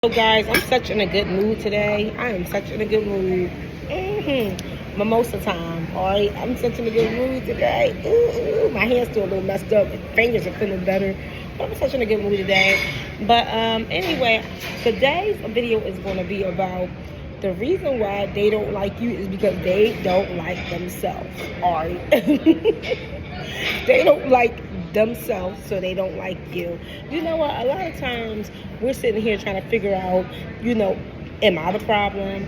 So guys, I'm such in a good mood today. I am such in a good mood. Mimosa time. Alright, I'm such in a good mood today. My hand's still a little messed up. My fingers are feeling better. But I'm such in a good mood today. But anyway, today's video is going to be about the reason why they don't like you is because they don't like themselves. Alright. They don't like themselves, so they don't like you. You know what? A lot of times we're sitting here trying to figure out, am I the problem?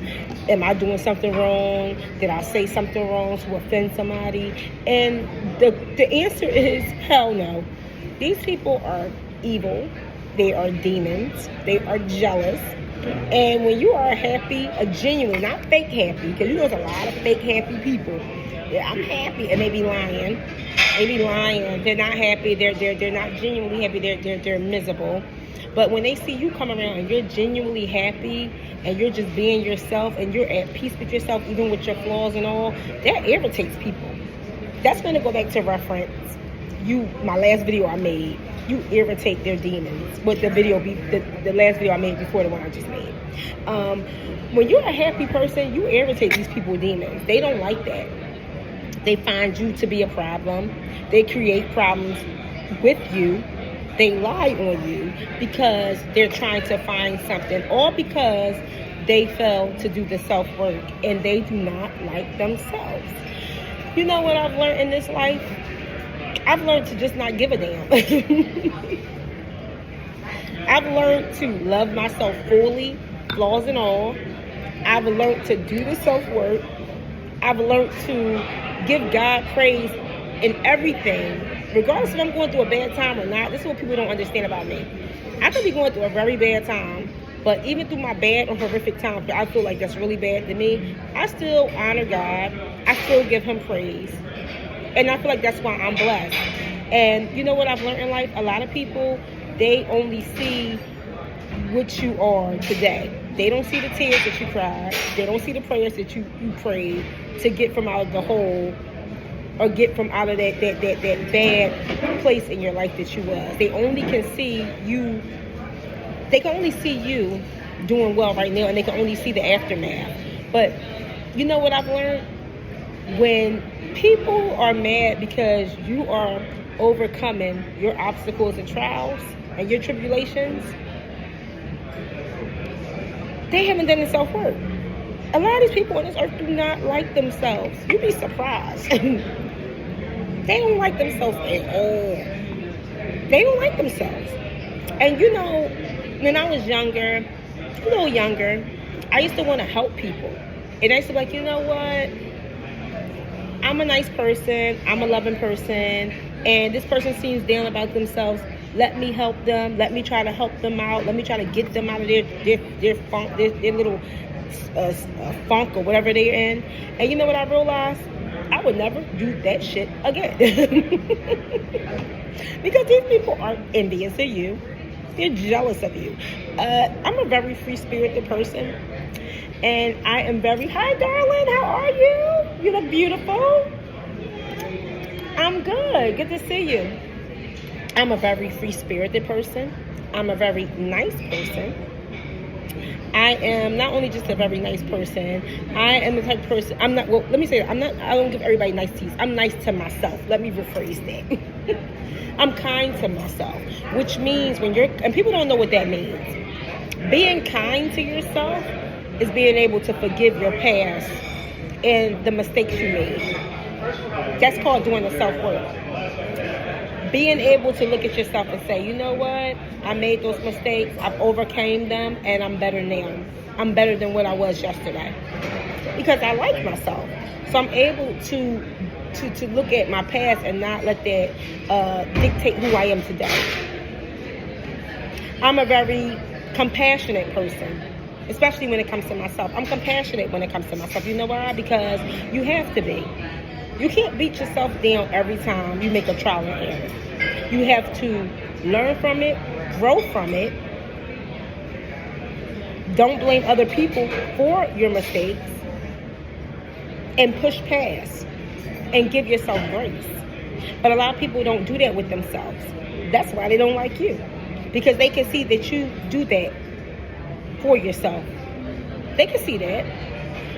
Am I doing something wrong? Did I say something wrong to offend somebody? And the answer is hell no. These people are evil. They are demons. They are jealous. And when you are happy, a genuine, not fake happy, because there's a lot of fake happy people. Yeah, I'm happy, and they be lying. They be lying. They're not happy. They're not genuinely happy. They're miserable. But when they see you come around and you're genuinely happy and you're just being yourself and you're at peace with yourself, even with your flaws and all, that irritates people. That's going to go back to reference my last video I made. You irritate their demons. But the last video I made before the one I just made. When you're a happy person, you irritate these people demons. They don't like that. They find you to be a problem. They create problems with you. They lie on you because they're trying to find something, all because they fail to do the self-work and they do not like themselves. You know what I've learned in this life? I've learned to just not give a damn. I've learned to love myself fully, flaws and all. I've learned to do the self-work. I've learned to give God praise in everything, regardless if I'm going through a bad time or not. This is what people don't understand about me. I could be going through a very bad time, but even through my bad or horrific time, I feel like that's really bad to me, I still honor God. I still give him praise. And I feel like that's why I'm blessed. And you know what I've learned in life? A lot of people, they only see what you are today. They don't see the tears that you cried. They don't see the prayers that you prayed to get from out of the hole or get from out of that bad place in your life that you was. They only can see you. They can only see you doing well right now, and they can only see the aftermath. But you know what I've learned? When people are mad because you are overcoming your obstacles and trials and your tribulations, they haven't done the self-work. A lot of these people on this earth do not like themselves. You'd be surprised. They don't like themselves at all. They don't like themselves. And when I was younger, a little younger, I used to want to help people. And I used to be like, you know what? I'm a nice person. I'm a loving person. And this person seems down about themselves. Let me help them. Let me try to help them out. Let me try to get them out of their funk, their little funk or whatever they're in. And you know what I realized? I would never do that shit again. Because these people are envious of you. They're jealous of you. I'm a very free-spirited person. And I am hi, darling. How are you? You look beautiful. I'm good. Good to see you. I'm a very free-spirited person. I'm a very nice person. I am not only just a very nice person, I am the type of person, let me say that, I don't give everybody nice teas. I'm nice to myself. Let me rephrase that. I'm kind to myself, which means and people don't know what that means. Being kind to yourself is being able to forgive your past and the mistakes you made. That's called doing the self-work. Being able to look at yourself and say, you know what? I made those mistakes. I've overcame them, and I'm better now. I'm better than what I was yesterday. Because I like myself. So I'm able to look at my past and not let that dictate who I am today. I'm a very compassionate person, especially when it comes to myself. I'm compassionate when it comes to myself. You know why? Because you have to be. You can't beat yourself down every time you make a trial and error. You have to learn from it, grow from it. Don't blame other people for your mistakes. And push past. And give yourself grace. But a lot of people don't do that with themselves. That's why they don't like you. Because they can see that you do that for yourself. They can see that.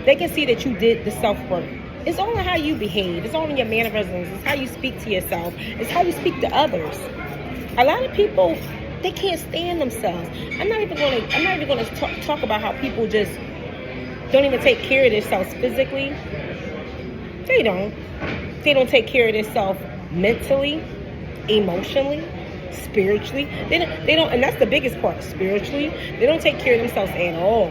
They can see that you did the self-work. It's all in how you behave. It's all in your mannerisms. It's how you speak to yourself. It's how you speak to others. A lot of people, they can't stand themselves. I'm not even going to talk about how people just don't even take care of themselves physically. They don't. They don't take care of themselves mentally, emotionally, spiritually. They don't, and that's the biggest part. Spiritually, they don't take care of themselves at all.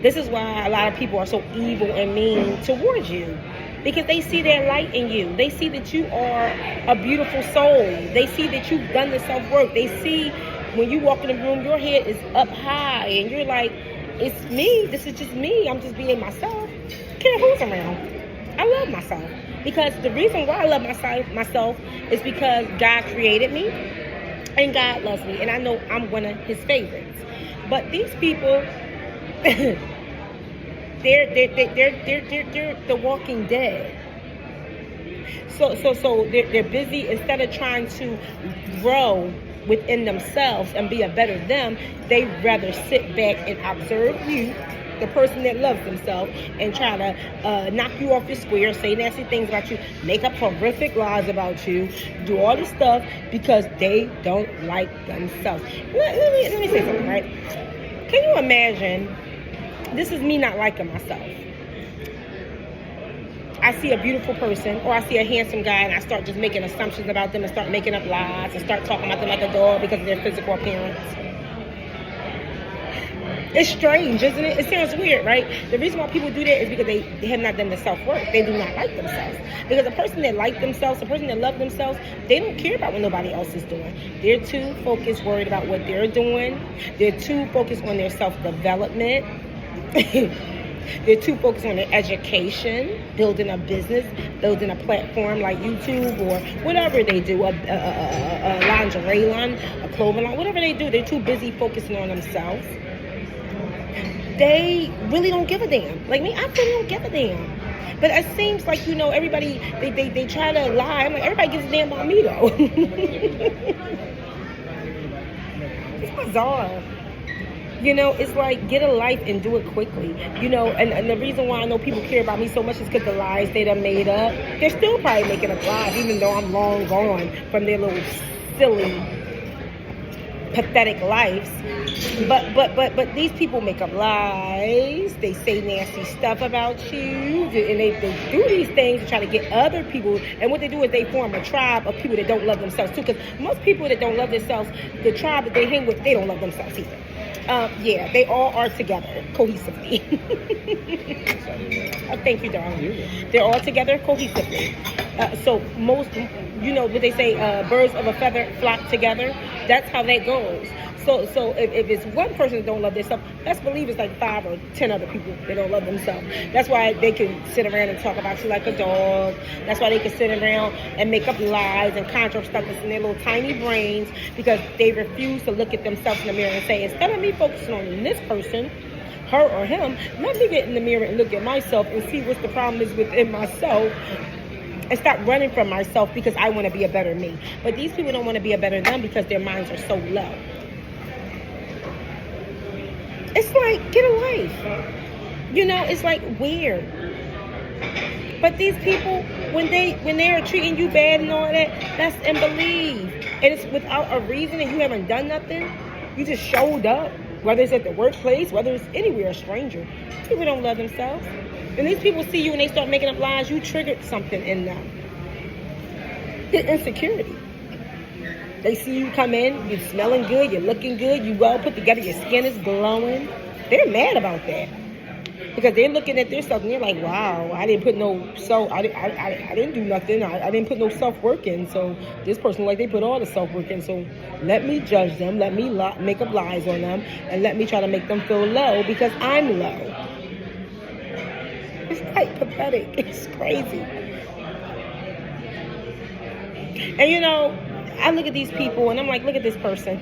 This is why a lot of people are so evil and mean towards you, because they see that light in you. They see that you are a beautiful soul. They see that you've done the self-work. They see when you walk in the room, your head is up high, and you're like, it's me. This is just me. I'm just being myself. Care who's around. I love myself. Because the reason why I love myself is because God created me and God loves me. And I know I'm one of his favorites. But these people, they're the walking dead. So they're busy. Instead of trying to grow within themselves and be a better them, they rather sit back and observe you, the person that loves themselves, and try to knock you off your square, say nasty things about you, make up horrific lies about you, do all this stuff because they don't like themselves. Let me say something, right? Can you imagine, this is me not liking myself. I see a beautiful person, or I see a handsome guy, and I start just making assumptions about them and start making up lies and start talking about them like a dog because of their physical appearance. It's strange, isn't it? It sounds weird, right? The reason why people do that is because they have not done the self-work. They do not like themselves. Because a person that likes themselves, a person that loves themselves, they don't care about what nobody else is doing. They're too focused, worried about what they're doing. They're too focused on their self-development. They're too focused on their education, building a business, building a platform like YouTube or whatever they do, a lingerie line, a clothing line, whatever they do. They're too busy focusing on themselves. They really don't give a damn. Like me, I really don't give a damn. But it seems like, everybody, they try to lie. I'm like, everybody gives a damn about me, though. It's bizarre. It's like, get a life and do it quickly. And the reason why I know people care about me so much is because the lies they done made up. They're still probably making up lies, even though I'm long gone from their little silly, pathetic lives. But these people make up lies. They say nasty stuff about you, and they do these things to try to get other people. And what they do is they form a tribe of people that don't love themselves too. Because most people that don't love themselves, the tribe that they hang with, they don't love themselves either. Yeah, they all are together cohesively. Thank you, darling. They're all together cohesively. So most, what they say, birds of a feather flock together. That's how that goes. So if it's one person that don't love themselves, best believe it's like 5 or 10 other people that don't love themselves. That's why they can sit around and talk about you like a dog. That's why they can sit around and make up lies and conjure stuff that's in their little tiny brains, because they refuse to look at themselves in the mirror and say, instead of me focusing on this person, her or him, let me get in the mirror and look at myself and see what the problem is within myself, and stop running from myself because I want to be a better me. But these people don't want to be a better them because their minds are so low. It's like, get a life. It's like weird. But these people, when they are treating you bad and all that, that's in belief. And it's without a reason, and you haven't done nothing. You just showed up, whether it's at the workplace, whether it's anywhere, a stranger. People don't love themselves. And these people see you and they start making up lies, you triggered something in them. It's insecurity. They see you come in, you're smelling good, you're looking good, you well put together, your skin is glowing. They're mad about that. Because they're looking at themselves and they're like, wow, I didn't put I didn't do nothing. I didn't put no self-work in. So this person, like, they put all the self-work in. So let me judge them, let me make up lies on them, and let me try to make them feel low because I'm low. It's like pathetic. It's crazy. And I look at these people and I'm like, look at this person.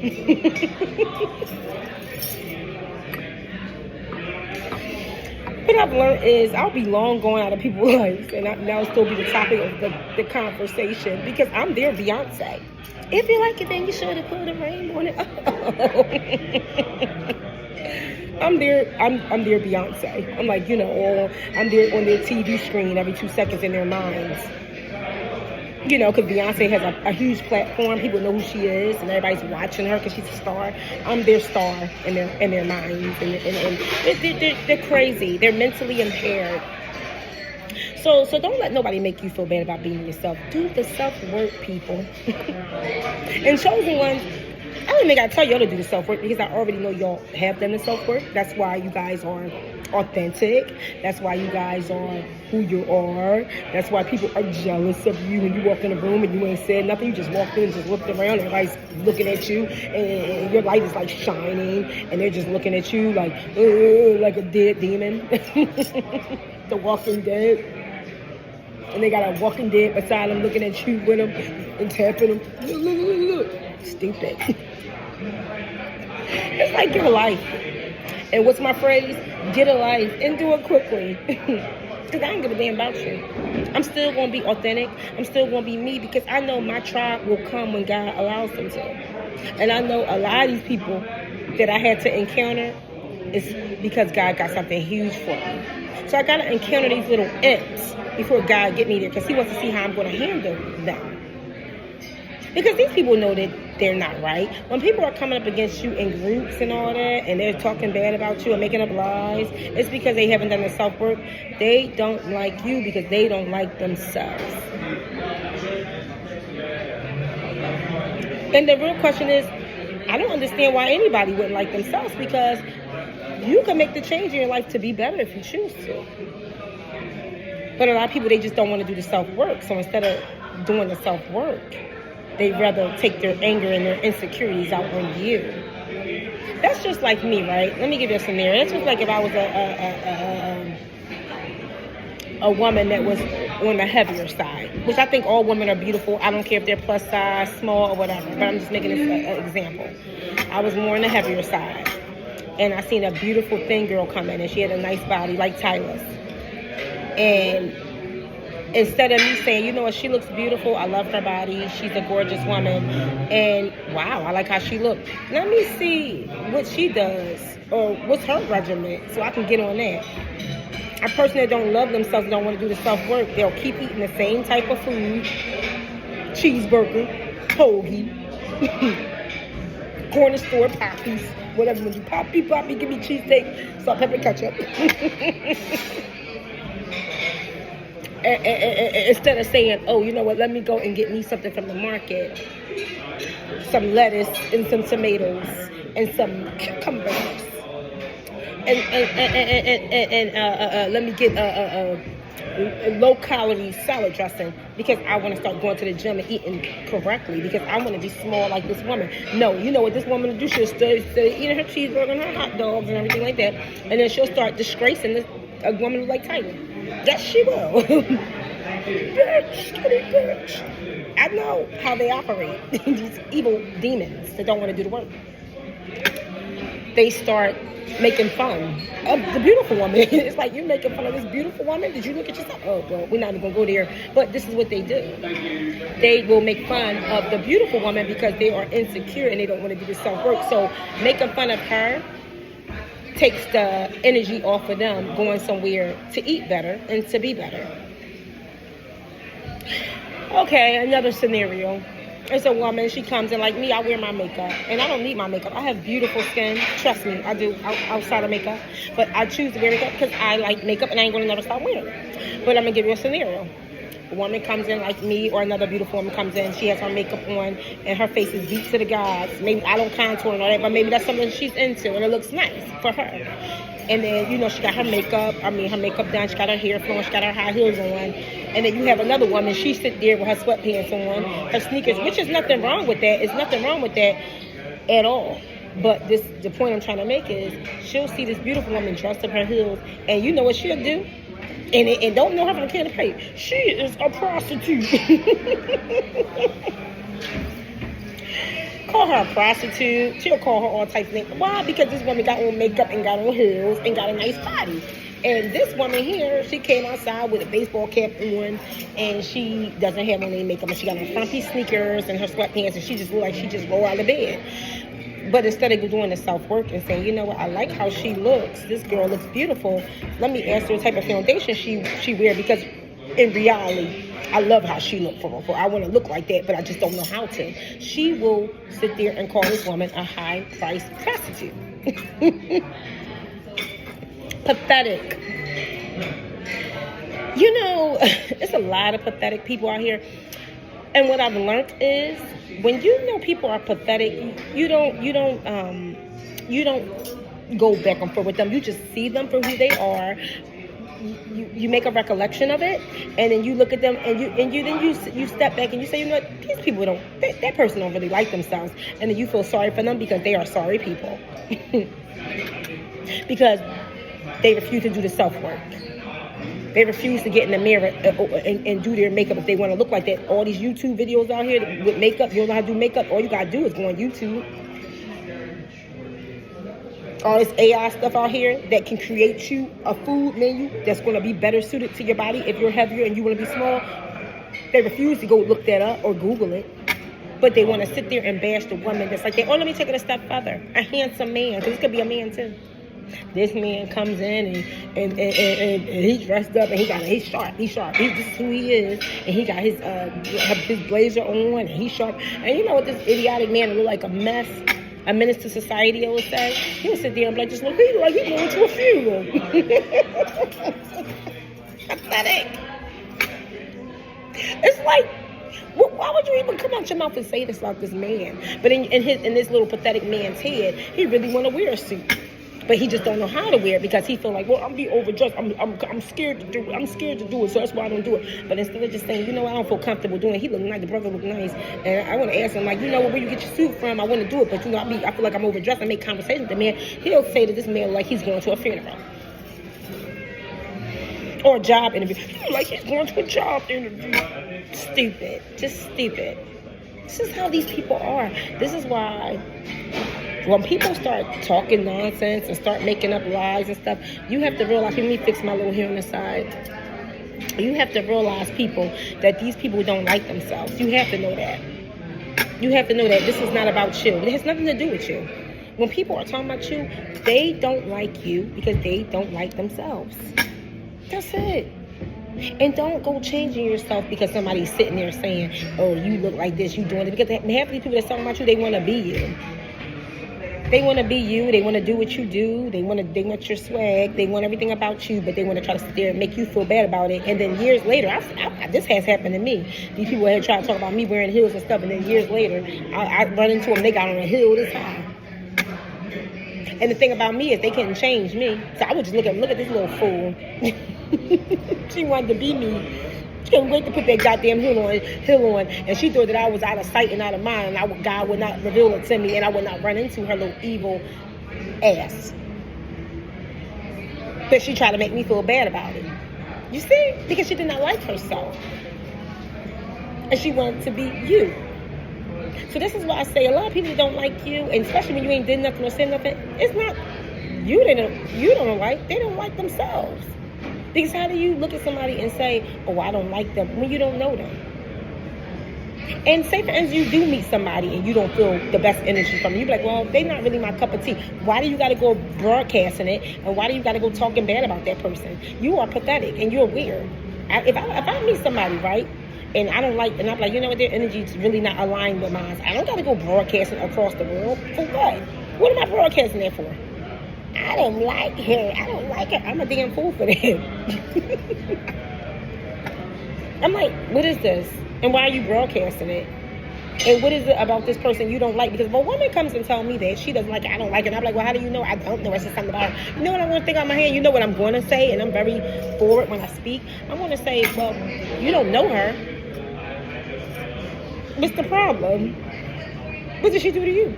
What I've learned is I'll be long going out of people's lives, and that'll still be the topic of the conversation, because I'm their Beyonce. If you like it, then you should have put a rain on it. I'm their Beyonce. I'm like, or I'm there on their TV screen every 2 seconds in their minds. Because Beyonce has a huge platform. People know who she is, and everybody's watching her because she's a star. I'm their star in their minds, and they're crazy. They're mentally impaired. So don't let nobody make you feel bad about being yourself. Do the self-work, people. And chosen ones, I don't even got to tell y'all to do the self-work because I already know y'all have done the self-work. That's why you guys are authentic. That's why you guys are who you are. That's why people are jealous of you when you walk in the room and you ain't said nothing. You just walked in and just looked around and everybody's looking at you and your light is like shining and they're just looking at you like a dead demon. The Walking Dead. And they got a Walking Dead beside them looking at you with them and tapping them. Look. Stupid. It's like, get a life. And what's my phrase? Get a life and do it quickly. Because I don't give a damn about you. I'm still going to be authentic. I'm still going to be me because I know my tribe will come when God allows them to. And I know a lot of these people that I had to encounter is because God got something huge for me. So I got to encounter these little imps before God get me there because he wants to see how I'm going to handle them. Because these people know that they're not right. When people are coming up against you in groups and all that, and they're talking bad about you and making up lies, it's because they haven't done the self-work. They don't like you because they don't like themselves. And the real question is, I don't understand why anybody wouldn't like themselves because you can make the change in your life to be better if you choose to. But a lot of people, they just don't want to do the self-work. So instead of doing the self-work, they'd rather take their anger and their insecurities out on you. That's just like me, right? Let me give you a scenario. That's just like if I was a woman that was on the heavier side, which I think all women are beautiful. I don't care if they're plus size, small, or whatever, but I'm just making this an example. I was more on the heavier side, and I seen a beautiful thin girl come in, and she had a nice body like Tyler's. And instead of me saying, you know what, she looks beautiful, I love her body, she's a gorgeous woman, and wow, I like how she looks. Let me see what she does, or what's her regimen, so I can get on that. A person that don't love themselves, don't want to do the self-work, they'll keep eating the same type of food, cheeseburger, hoagie, corner store poppies, whatever. When you poppy, give me cheesesteak, salt, pepper, ketchup. Instead of saying, oh, you know what, let me go and get me something from the market, some lettuce and some tomatoes and some cucumbers, and let me get a low-calorie salad dressing because I want to start going to the gym and eating correctly because I want to be small like this woman. No, you know what this woman will do? She'll start eating her cheeseburger and her hot dogs and everything like that, and then she'll start disgracing a woman like Tyler. Yes, she will. Bitch. I know how they operate. These evil demons that don't want to do the work. They start making fun of the beautiful woman. It's like, you're making fun of this beautiful woman? Did you look at yourself? Oh, well, we're not even going to go there. But this is what they do. They will make fun of the beautiful woman because they are insecure and they don't want to do the self-work. So making fun of her takes the energy off of them going somewhere to eat better and to be better. Okay, another scenario. It's a woman, she comes in like me, I wear my makeup. And I don't need my makeup. I have beautiful skin. Trust me, I do, outside of makeup. But I choose to wear makeup because I like makeup and I ain't going to never stop wearing it. But I'm going to give you a scenario. A woman comes in like me, or another beautiful woman comes in, she has her makeup on and her face is deep to the gods. Maybe I don't contour and all that, but maybe that's something she's into and it looks nice for her. And then, you know, she got her makeup done, she got her hair flowing, she got her high heels on. And then you have another woman, she sit there with her sweatpants on, her sneakers, which is nothing wrong with that. It's nothing wrong with that at all. But the point I'm trying to make is, she'll see this beautiful woman dressed up her heels, and you know what she'll do? And don't know her from a can of paint. She is a prostitute. Call her a prostitute. She'll call her all types of things. Why? Because this woman got on makeup and got on heels and got a nice body. And this woman here, she came outside with a baseball cap on, and she doesn't have on any makeup, and she got her frumpy sneakers and her sweatpants, and she just looked like she just rolled out of bed. But instead of doing the self-work and saying, you know what, I like how she looks. This girl looks beautiful. Let me ask her the type of foundation she wear, because in reality, I love how she looked for. I want to look like that, but I just don't know how to. She will sit there and call this woman a high-priced prostitute. Pathetic. You know, there's a lot of pathetic people out here. And what I've learned is, when you know people are pathetic, you don't go back and forth with them. You just see them for who they are. You make a recollection of it, and then you look at them, and you step back and you say, you know what, these people that person don't really like themselves, and then you feel sorry for them because they are sorry people. Because they refuse to do the self-work. They refuse to get in the mirror and do their makeup if they want to look like that. All these YouTube videos out here with makeup, you don't know how to do makeup, all you got to do is go on YouTube. All this AI stuff out here that can create you a food menu that's going to be better suited to your body if you're heavier and you want to be small. They refuse to go look that up or Google it. But they want to sit there and bash the woman that's like that. Oh, let me take it a step further. A handsome man, because this could be a man too. This man comes in and he's dressed up and he's sharp. This is who he is, and he got his blazer on and he's sharp. And you know what, this idiotic man look like a mess. A menace to society, I would say. He'll sit there and be like, just look, he's going to a funeral. Pathetic. It's like, why would you even come out your mouth and say this about this man? But in this little pathetic man's head, he really want to wear a suit. But he just don't know how to wear it because he feel like, well, I'm be overdressed. I'm scared to do it. I'm scared to do it, so that's why I don't do it. But instead of just saying, you know, I don't feel comfortable doing it. He look nice. The brother look nice, and I want to ask him, like, you know, where you get your suit from? I want to do it, but you know, I feel like I'm overdressed. I make conversation with the man. He'll say to this man like he's going to a funeral or a job interview. Like he's going to a job interview. Stupid, just stupid. This is how these people are. This is why. When people start talking nonsense and start making up lies and stuff, you have to realize, let me fix my little hair on the side. You have to realize, people, that these people don't like themselves. You have to know that. You have to know that this is not about you. It has nothing to do with you. When people are talking about you, they don't like you because they don't like themselves. That's it. And don't go changing yourself because somebody's sitting there saying, oh, you look like this, you doing it. Because half of these people that's talking about you, they want to be you. They want to be you. They want to do what you do. They want your swag. They want everything about you, but they want to try to sit there and make you feel bad about it. And then years later, this has happened to me. These people had tried to talk about me wearing heels and stuff, and then years later, I run into them. They got on a heel this high. And the thing about me is they couldn't change me. So I would just look at this little fool. She wanted to be me. She couldn't wait to put that goddamn heel on, and she thought that I was out of sight and out of mind, and God would not reveal it to me, and I would not run into her little evil ass. But she tried to make me feel bad about it. You see? Because she did not like herself. And she wanted to be you. So this is why I say a lot of people don't like you, and especially when you ain't did nothing or said nothing, it's not you don't like, they don't like themselves. Because how do you look at somebody and say, oh, I don't like them, when you don't know them? And say, for instance, you do meet somebody and you don't feel the best energy from them. You be like, well, they're not really my cup of tea. Why do you got to go broadcasting it? And why do you got to go talking bad about that person? You are pathetic and you're weird. If I meet somebody, right, and I don't like, and I'm like, you know what, their energy is really not aligned with mine. I don't got to go broadcasting across the world. For what? What am I broadcasting there for? I don't like her. I don't like her. I'm a damn fool for that. I'm like, what is this? And why are you broadcasting it? And what is it about this person you don't like? Because if a woman comes and tells me that she doesn't like it, I don't like it, and I'm like, well, how do you know? I don't know. It's just something about her. You know what I want to think out my head? You know what I'm going to say? And I'm very forward when I speak. I want to say, well, you don't know her. What's the problem? What did she do to you?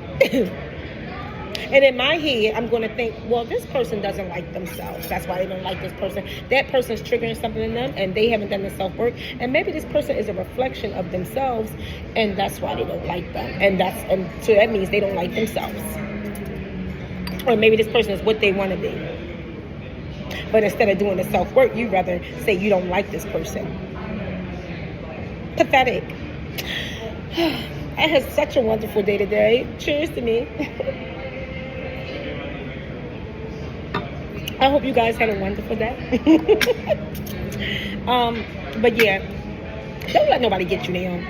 And in my head, I'm going to think, well, this person doesn't like themselves. That's why they don't like this person. That person's triggering something in them, and they haven't done the self-work. And maybe this person is a reflection of themselves, and that's why they don't like them. And so that means they don't like themselves. Or maybe this person is what they want to be. But instead of doing the self-work, you rather say you don't like this person. Pathetic. I had such a wonderful day today. Cheers to me. I hope you guys had a wonderful day. But yeah, don't let nobody get you down.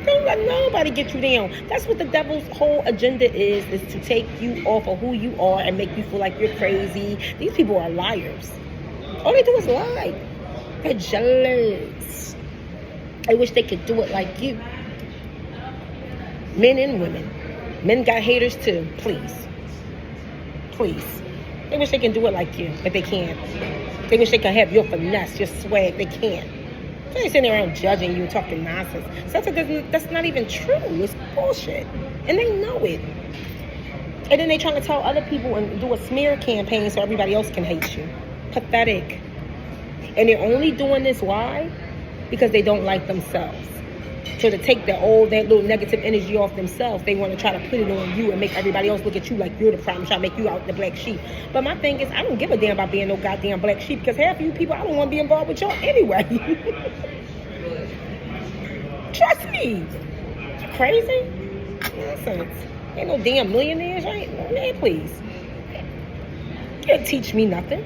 Don't let nobody get you down. That's what the devil's whole agenda is to take you off of who you are and make you feel like you're crazy. These people are liars. All they do is lie. They're jealous. I wish they could do it like you. Men and women. Men got haters too. Please. Please. They wish they can do it like you, but they can't. They wish they could have your finesse, your swag. They can't. They ain't sitting around judging you, talking nonsense. That's not even true. It's bullshit. And they know it. And then they trying to tell other people and do a smear campaign so everybody else can hate you. Pathetic. And they're only doing this, why? Because they don't like themselves. So to take that little negative energy off themselves, they want to try to put it on you and make everybody else look at you like you're the problem, try to make you out the black sheep. But my thing is, I don't give a damn about being no goddamn black sheep, because half of you people, I don't want to be involved with y'all anyway. Trust me. You crazy? Nonsense. Ain't no damn millionaires, right? Man, please. You can't teach me nothing.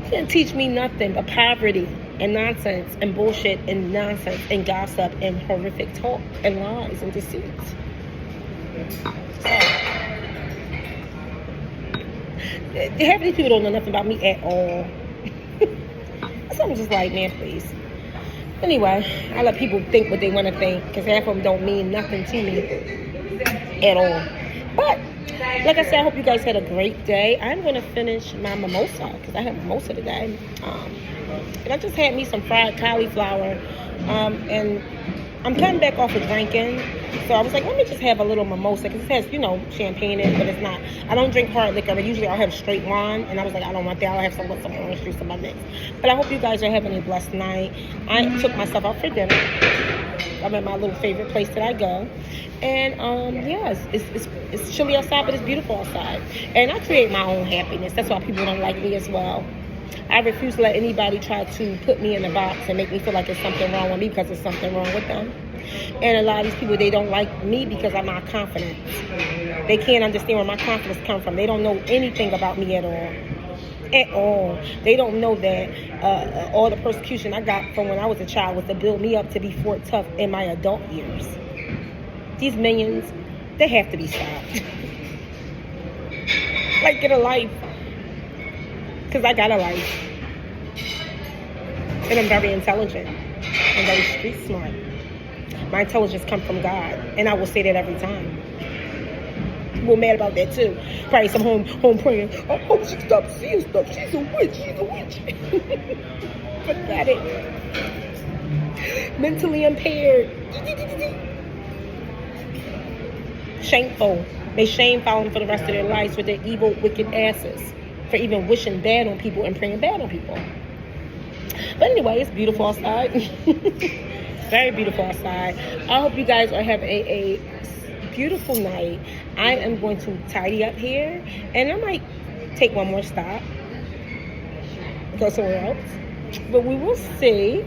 You can't teach me nothing but poverty and nonsense and bullshit and nonsense and gossip and horrific talk and lies and deceit. Half of these people don't know nothing about me at all. So I'm just like, man, please. Anyway, I let people think what they want to think, because half of them don't mean nothing to me at all. But like I said, I hope you guys had a great day. I'm going to finish my mimosa, because I had mimosa today. And I just had me some fried cauliflower. And I'm cutting back off of drinking. So I was like, let me just have a little mimosa, because it has, champagne in it, but it's not. I don't drink hard liquor, but usually I'll have straight wine. And I was like, I don't want that. I'll have some with some orange juice in my mix. But I hope you guys are having a blessed night. I took myself out for dinner. I'm at my little favorite place that I go. And yeah, it's chilly outside, but it's beautiful outside. And I create my own happiness. That's why people don't like me as well. I refuse to let anybody try to put me in a box and make me feel like there's something wrong with me, because there's something wrong with them. And a lot of these people, they don't like me because of my confidence. They can't understand where my confidence comes from. They don't know anything about me at all. At all. They don't know that all the persecution I got from when I was a child was to build me up to be Fort Tough in my adult years. These minions, they have to be stopped. Like, get a life. Because I got a life. And I'm very intelligent. I'm very street smart. My intelligence comes from God. And I will say that every time. People mad about that too. Probably some home praying, I hope she stops seeing stuff. She's a witch. She's a witch. Pathetic. Mentally impaired. Shameful. May shame follow them for the rest of their lives with their evil, wicked asses. For even wishing bad on people and praying bad on people. But anyway, it's beautiful outside. Very beautiful outside. I hope you guys are having a beautiful night. I am going to tidy up here, and I might take one more stop, go somewhere else, but we will see.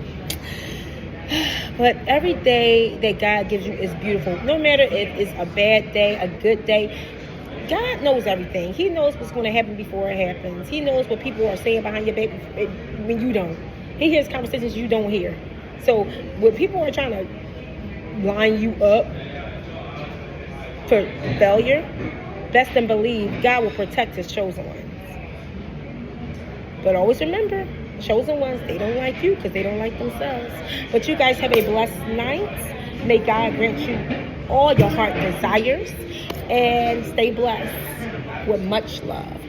But every day that God gives you is beautiful. No matter if it's a bad day, a good day, God knows everything. He knows what's going to happen before it happens. He knows what people are saying behind your back when you don't. He hears conversations you don't hear. So when people are trying to line you up for failure, best and believe God will protect his chosen ones. But always remember, chosen ones, they don't like you because they don't like themselves. But you guys have a blessed night. May God grant you all your heart desires, and stay blessed with much love.